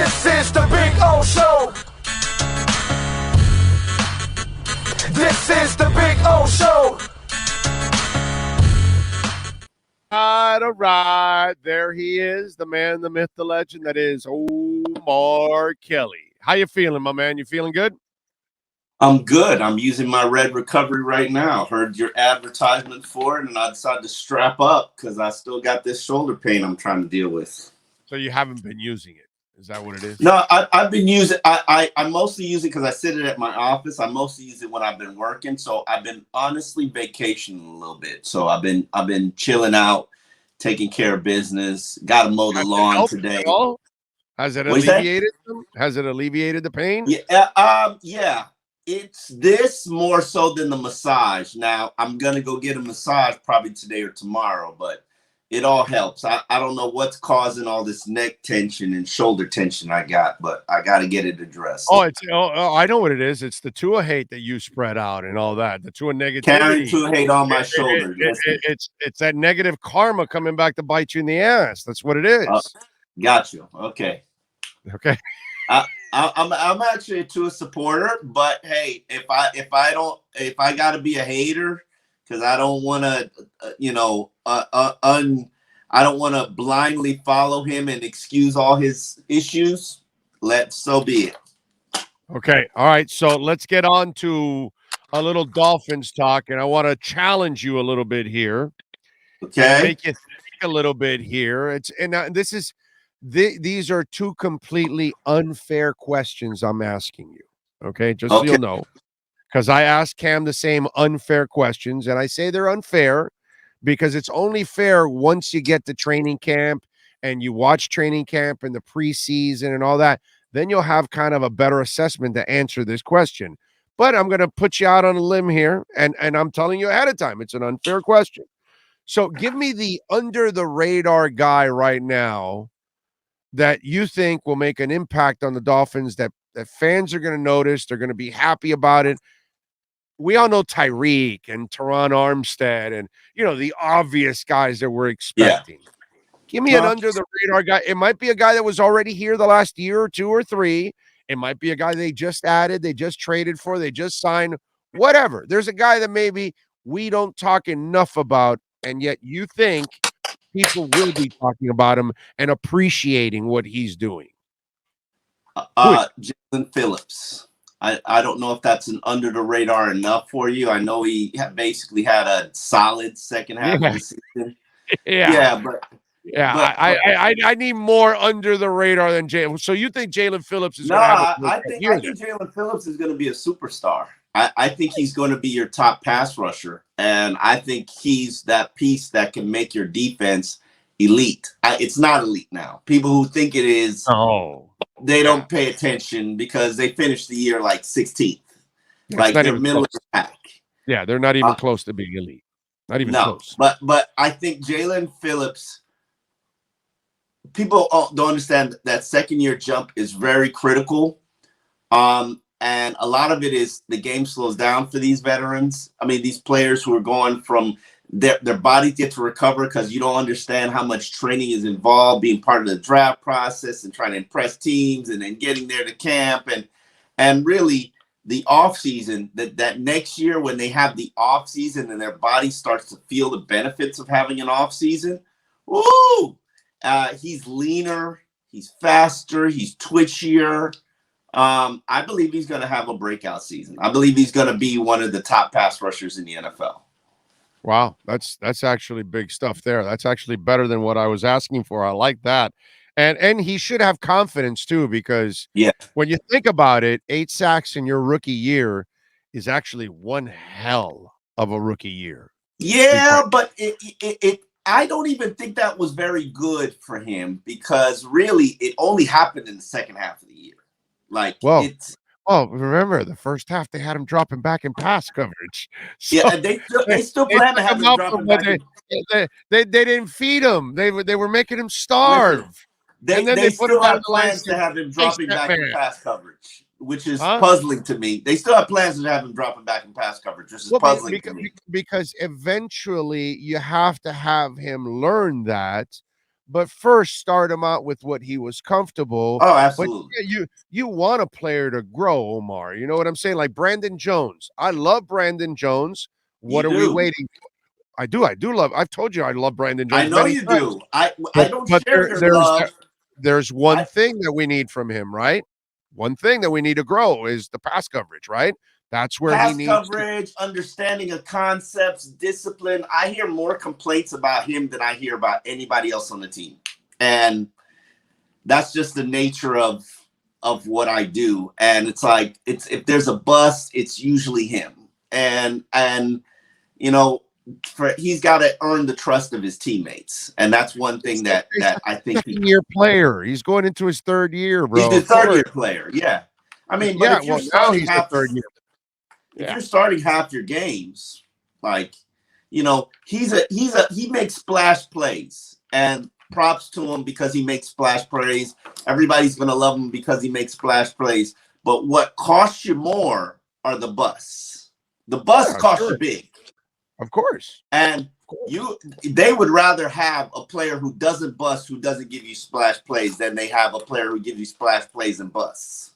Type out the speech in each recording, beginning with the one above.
This is the Big O Show. This is the Big O Show. All right. There he is, the man, the myth, the legend. That is Omar Kelly. How you feeling, my man? You feeling good? I'm good. I'm using my Red Recovery right now. Heard your advertisement for it, and I decided to strap up because I still got this shoulder pain I'm trying to deal with. So you haven't been using it. Is that what it is? No, I've been using. I mostly use it because I sit it at my office. I mostly use it when I've been working. So I've been honestly vacationing a little bit. So I've been chilling out, taking care of business. Got to mow the lawn today. Has it alleviated them? Has it alleviated the pain? Yeah. Yeah. It's this more so than the massage. Now I'm gonna go get a massage probably today or tomorrow, but it all helps. I don't know what's causing all this neck tension and shoulder tension I got, but I got to get it addressed. I know what it is. It's the Tua hate that you spread out and all that. The Tua negativity. Carrying Tua hate on my shoulder. It's that negative karma coming back to bite you in the ass. That's what it is. Got you. Okay. I'm actually a Tua supporter, but hey, if I got to be a hater because I don't want to, I don't want to blindly follow him and excuse all his issues. So be it. Okay. All right. So let's get on to a little Dolphins talk, and I want to challenge you a little bit here. Okay. Make you think a little bit here. These are two completely unfair questions I'm asking you. Okay. Just so you'll know. Because I asked Cham the same unfair questions, and I say they're unfair because it's only fair once you get to training camp and you watch training camp and the preseason and all that. Then you'll have kind of a better assessment to answer this question. But I'm going to put you out on a limb here, and I'm telling you ahead of time, it's an unfair question. So give me the under-the-radar guy right now that you think will make an impact on the Dolphins that fans are going to notice. They're going to be happy about it. We all know Tyreek and Teron Armstead and, the obvious guys that we're expecting. Yeah. Give me an under-the-radar guy. It might be a guy that was already here the last year or two or three. It might be a guy they just added, they just traded for, they just signed, whatever. There's a guy that maybe we don't talk enough about, and yet you think people will be talking about him and appreciating what he's doing. Jalen Phillips. I don't know if that's an under the radar enough for you. I know he basically had a solid second half of the season. I need more under the radar than Jalen. So you think Jalen Phillips is going to have I think Jalen Phillips is going to be a superstar. I think he's going to be your top pass rusher, and I think he's that piece that can make your defense elite. It's not elite now. People who think it is, they don't pay attention because they finished the year like 16th. Like they're middle of the pack. Yeah, they're not even close to being elite. Not even close. But I think Jalen Phillips, people don't understand that second year jump is very critical. And a lot of it is the game slows down for these veterans. I mean, these players who are going from their bodies get to recover because you don't understand how much training is involved, being part of the draft process and trying to impress teams and then getting there to camp. And really the off season, that next year when they have the off season and their body starts to feel the benefits of having an off season. He's leaner, he's faster, he's twitchier. I believe he's going to have a breakout season. I believe he's going to be one of the top pass rushers in the NFL. Wow, that's actually big stuff there. That's actually better than what I was asking for. I like that. And he should have confidence too, because when you think about it, 8 sacks in your rookie year is actually one hell of a rookie year. Yeah, but I don't even think that was very good for him because really it only happened in the second half of the year. Remember the first half they had him dropping back in pass coverage. So yeah, they still plan to have him dropping back. They didn't feed him. They were making him starve. They put still have plans to have him dropping back in pass coverage, which is puzzling to me. They still have plans to have him dropping back in pass coverage, which is puzzling to me. Because eventually you have to have him learn that but first start him out with what he was comfortable. Oh, But absolutely. yeah, you want a player to grow, Omar. You know what I'm saying? Like Brandon Jones. I love Brandon Jones. You What are we do. waiting for? I do love. I've told you I love Brandon I Jones know many you times. do. I don't share your love. There's one I thing that we need from him, right? One thing that we need to grow is the pass coverage, right? That's where he pass needs to. coverage, understanding of concepts, discipline. I hear more complaints about him than I hear about anybody else on the team. And that's just the nature of what I do. And it's like if there's a bust, it's usually him. And you know, he's got to earn the trust of his teammates, and that's one thing that I think Second-year player. He's going into his third year, he's bro. the Of third year course. player. Yeah, I mean, but Yeah. if you're Well, now starting he's the half, third year. if Yeah. you're starting half your games, like he makes splash plays, and props to him because he makes splash plays. Everybody's gonna love him because he makes splash plays. But what costs you more are the busts. The bus Yeah, costs you sure. big. Of course. And they would rather have a player who doesn't bust, who doesn't give you splash plays, than they have a player who gives you splash plays and busts.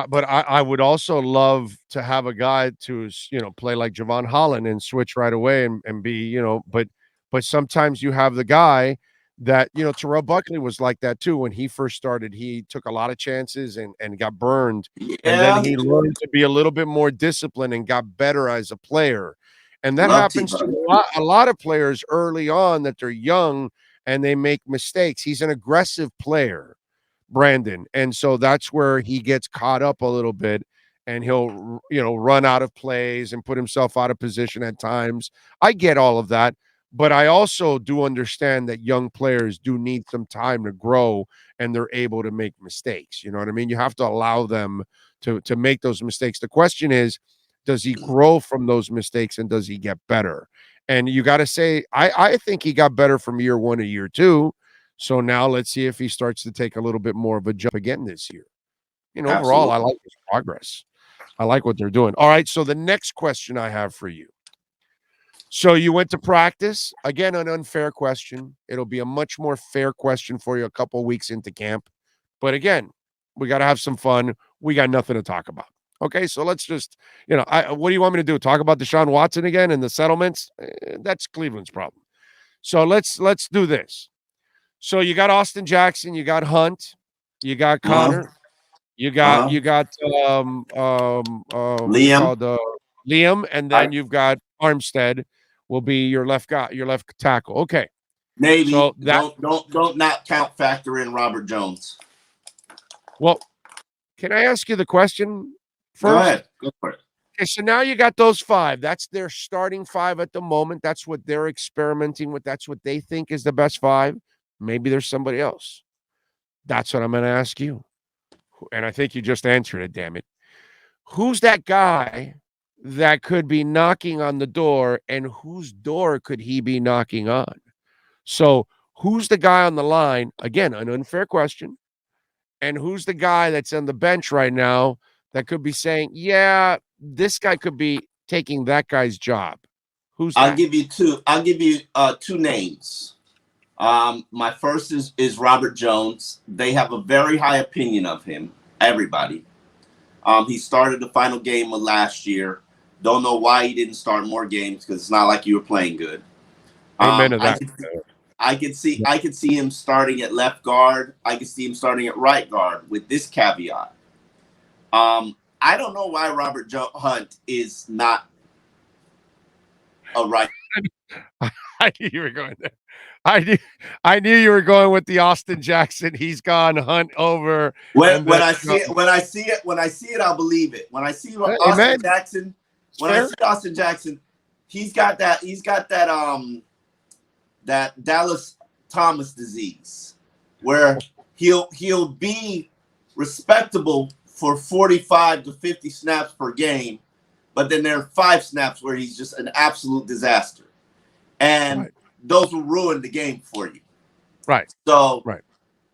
But I would also love to have a guy to, play like Javon Holland and switch right away and be, but sometimes you have the guy that, Terrell Buckley was like that too. When he first started, he took a lot of chances and got burned. And then Yeah, he learned to be a little bit more disciplined and got better as a player. And that love happens to T-Bud. a lot of players early on that they're young and they make mistakes. He's an aggressive player, Brandon. And so that's where he gets caught up a little bit and he'll, run out of plays and put himself out of position at times. I get all of that, but I also do understand that young players do need some time to grow and they're able to make mistakes. You know what I mean? You have to allow them to make those mistakes. The question is, does he grow from those mistakes and does he get better? And you got to say, I think he got better from year one to year two. So now let's see if he starts to take a little bit more of a jump again this year. Overall, I Absolutely. like his progress. I like what they're doing. All right. So the next question I have for you. So you went to practice. Again, an unfair question. It'll be a much more fair question for you a couple weeks into camp. But again, we got to have some fun. We got nothing to talk about. Okay, so let's just, what do you want me to do? Talk about Deshaun Watson again and the settlements? That's Cleveland's problem. So let's do this. So you got Austin Jackson, you got Hunt, you got Uh-huh. Connor, you got what's it Liam. called? Liam, and I then you've got Armstead will be your left guy, your left tackle. Okay. Navy. So that Don't not count factor in Robert Jones. well, can I ask you the question Go first? ahead. Go for it. Okay, so now you got those five. That's their starting five at the moment. That's what they're experimenting with. That's what they think is the best five. Maybe there's somebody else. That's what I'm going to ask you. And I think you just answered it, damn it. Who's that guy that could be knocking on the door and whose door could he be knocking on? So, who's the guy on the line? Again, an unfair question. And who's the guy that's on the bench right now that could be saying, yeah, this guy could be taking that guy's job? Who's I'll that? give you two. I'll give you two names. My first is Robert Jones. They have a very high opinion of him. Everybody. He started the final game of last year. Don't know why he didn't start more games because it's not like you were playing good. Amen to that. I could see him starting at left guard. I could see him starting at right guard with this caveat. I don't know why Robert Hunt is not a right. I knew you were going there. I knew you were going with the Austin Jackson. He's gone Hunt over. When I see it, I'll believe it. When I see Austin Jackson, Austin Jackson, he's got that that Dallas Thomas disease, where he'll be respectable for 45 to 50 snaps per game, but then there are 5 snaps where he's just an absolute disaster, and those will ruin the game for you. Right. So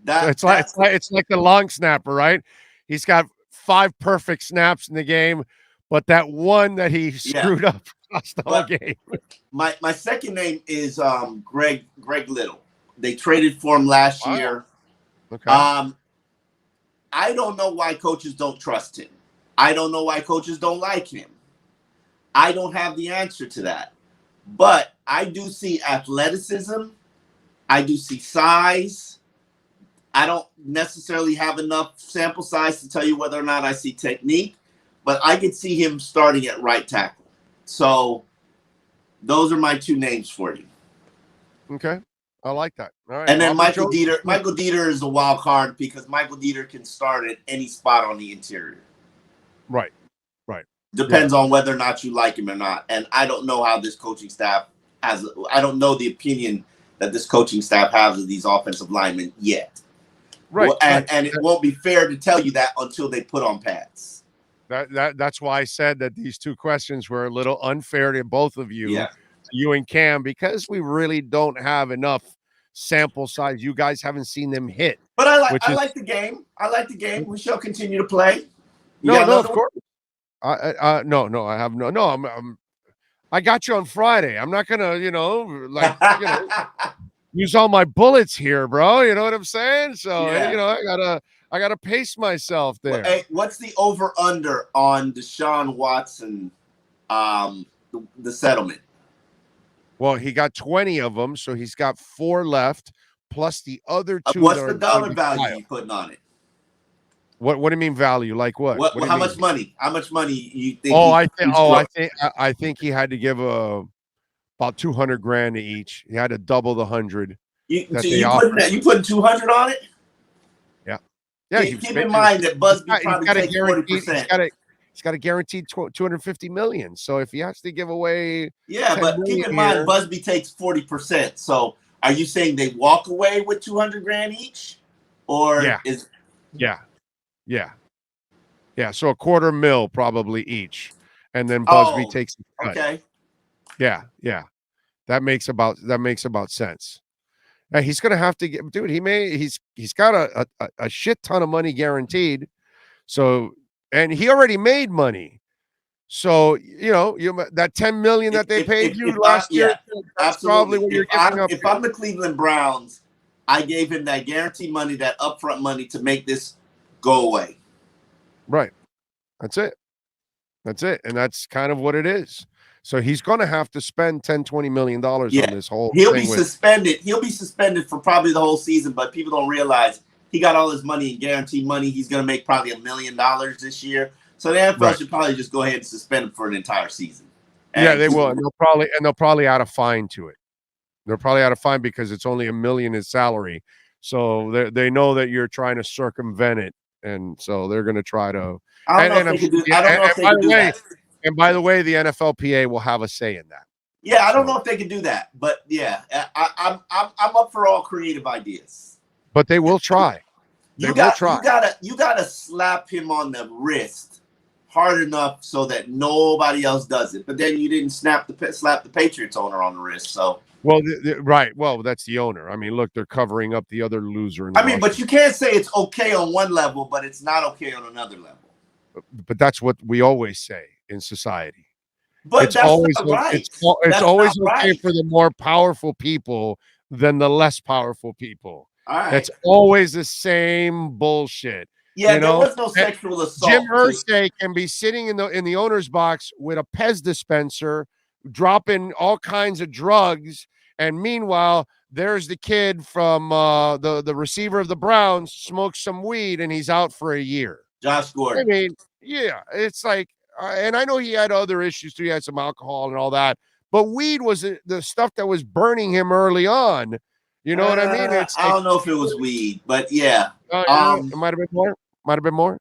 it's like the long snapper, right? He's got 5 perfect snaps in the game, but that one that he screwed up cost the whole game. My second name is Greg Little. They traded for him last year. Okay. I don't know why coaches don't trust him. I don't know why coaches don't like him. I don't have the answer to that. But I do see athleticism. I do see size. I don't necessarily have enough sample size to tell you whether or not I see technique, but I could see him starting at right tackle. So those are my two names for you. Okay. I like that. All right. And then Robert Michael Jones? Dieter. Michael Dieter is a wild card because Michael Dieter can start at any spot on the interior. Right. Depends on whether or not you like him or not. And I don't know how this coaching staff has. I don't know the opinion that this coaching staff has of these offensive linemen yet. Right. Well, and it won't be fair to tell you that until they put on pads. That's why I said that these two questions were a little unfair to both of you, you and Cham, because we really don't have enough sample size. You guys haven't seen them hit. But I like the game. I like the game. We shall continue to play. No, of course. No, I have no. I got you on Friday. I'm not gonna, use all my bullets here, bro. You know what I'm saying? So I gotta pace myself there. Well, hey, what's the over under on Deshaun Watson, the settlement? Well, he got 20 of them, so he's got 4 left, plus the other 2. What's the dollar value you putting on it? What do you mean value? Like what? How much money? How much money you think? I think he had to give about $200,000 to each. He had to double the 100. You putting 200 on it? Yeah. Keep in mind that Busby probably takes 40%. He's got a guaranteed $250 million. So if he has to give away, but keep in mind Busby takes 40%. So are you saying they walk away with $200,000 each, or Yeah, so $250,000 probably each, and then Busby takes the cut. Okay. Yeah. That makes about sense. Now he's gonna have to get, dude. He's got a shit ton of money guaranteed. So, and he already made money. So that $10 million that they paid you last year. That's probably what you're giving up. If I'm the Cleveland Browns, I gave him that guaranteed money, that upfront money, to make this go away. Right. That's it. And that's kind of what it is. So he's going to have to spend $10-20 million on this whole thing. He'll be suspended. He'll be suspended for probably the whole season, but people don't realize he got all his money in guaranteed money. He's going to make probably $1 million this year. So the NFL should probably just go ahead and suspend him for an entire season. And they will. And they'll probably add a fine to it. They'll probably add a fine because it's only $1 million in salary. So they know that you're trying to circumvent it. And so they're going to try to. I don't know if they can do that. And by the way, the NFLPA will have a say in that. Yeah, I don't know if they can do that, but yeah, I'm up for all creative ideas. But they will try. You gotta slap him on the wrist hard enough so that nobody else does it. But then you didn't slap the Patriots owner on the wrist, so. Well, right. Well, that's the owner. I mean, look, they're covering up the other loser. But you can't say it's okay on one level, but it's not okay on another level. But that's what we always say in society. But it's that's always not right. It's always okay for the more powerful people than the less powerful people. All right. It's always the same bullshit. Yeah, there was no sexual assault. Jim Irsay can be sitting in the owner's box with a Pez dispenser, dropping all kinds of drugs, and meanwhile, there's the kid from the receiver of the Browns, smokes some weed, and he's out for a year. Josh Gordon. I mean, yeah, it's like, and I know he had other issues too. He had some alcohol and all that, but weed was the stuff that was burning him early on. You know what I mean? I don't know if it was weed, but yeah. It might have been more.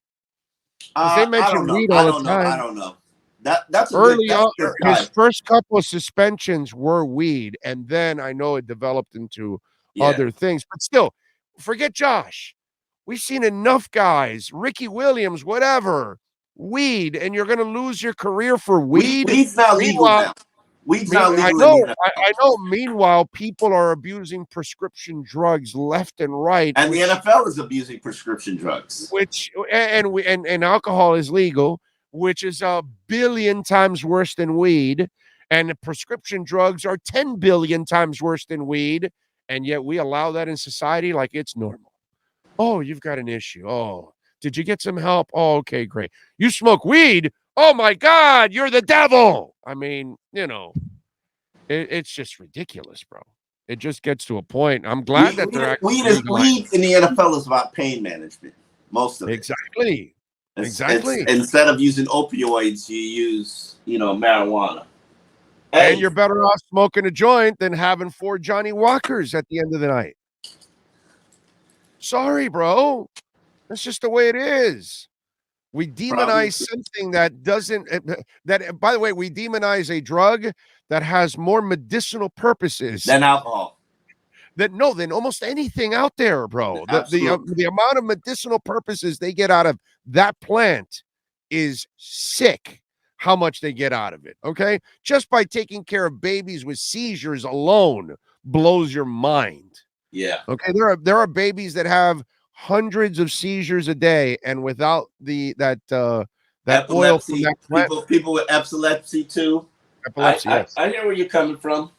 They mentioned weed all the time. I don't know. That's early on. His first couple of suspensions were weed, and then I know it developed into other things. But still, forget Josh. We've seen enough guys, Ricky Williams, whatever, weed, and you're going to lose your career for weed. Weed's not legal now. Weed's not legal. I know. Meanwhile, people are abusing prescription drugs left and right, and the NFL is abusing prescription drugs. And alcohol is legal, which is 1 billion times worse than weed, and the prescription drugs are 10 billion times worse than weed. And yet we allow that in society like it's normal. Oh, you've got an issue. Oh, did you get some help? Oh, okay, great. You smoke weed? Oh my God, you're the devil. I mean, it's just ridiculous, bro. It just gets to a point. I'm glad that they're actually weed in the NFL is about pain management. Most of it. Exactly. Instead of using opioids, you use, marijuana. And you're better off smoking a joint than having 4 Johnny Walkers at the end of the night. Sorry, bro. That's just the way it is. We demonize something that doesn't, by the way, we demonize a drug that has more medicinal purposes than alcohol. Than almost anything out there, bro. The amount of medicinal purposes they get out of that plant is sick. How much they get out of it, okay? Just by taking care of babies with seizures alone blows your mind. Yeah. Okay, there are babies that have hundreds of seizures a day, and without that oil from that plant, people with epilepsy too. Epilepsy, yes. I hear where you're coming from.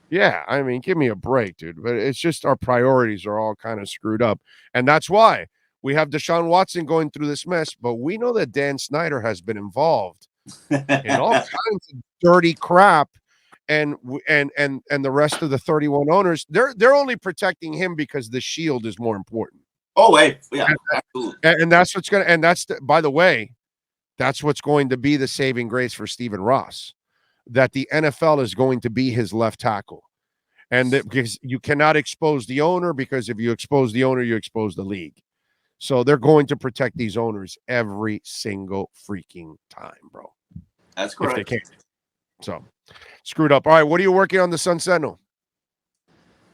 Yeah, I mean, give me a break, dude. But it's just our priorities are all kind of screwed up, and that's why we have Deshaun Watson going through this mess. But we know that Dan Snyder has been involved in all kinds of dirty crap, and the rest of the 31 owners, they're only protecting him because the shield is more important. Oh, wait, yeah, absolutely. And that's what's going to, and that's by the way, that's what's going to be the saving grace for Stephen Ross, that the NFL is going to be his left tackle, and because you cannot expose the owner, because if you expose the owner, you expose the league. So they're going to protect these owners every single freaking time, bro. That's correct. If they can. So screwed up. All right, what are you working on the Sun Sentinel?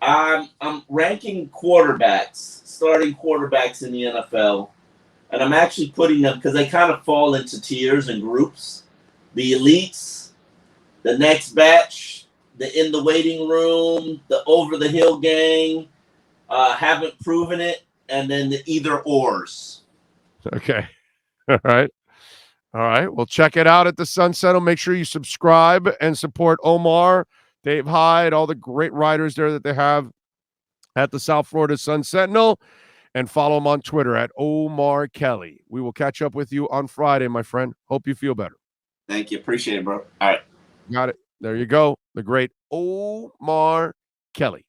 I'm ranking quarterbacks, starting quarterbacks in the NFL, and I'm actually putting them because they kind of fall into tiers and groups. The elites, the next batch, the in the waiting room, the over the hill gang, haven't proven it, and then the either ors. Okay. All right. Well, check it out at the Sun Sentinel. Make sure you subscribe and support Omar, Dave Hyde, all the great writers there that they have at the South Florida Sun Sentinel, and follow him on Twitter at Omar Kelly. We will catch up with you on Friday, my friend. Hope you feel better. Thank you. Appreciate it, bro. All right. Got it. There you go. The great Omar Kelly.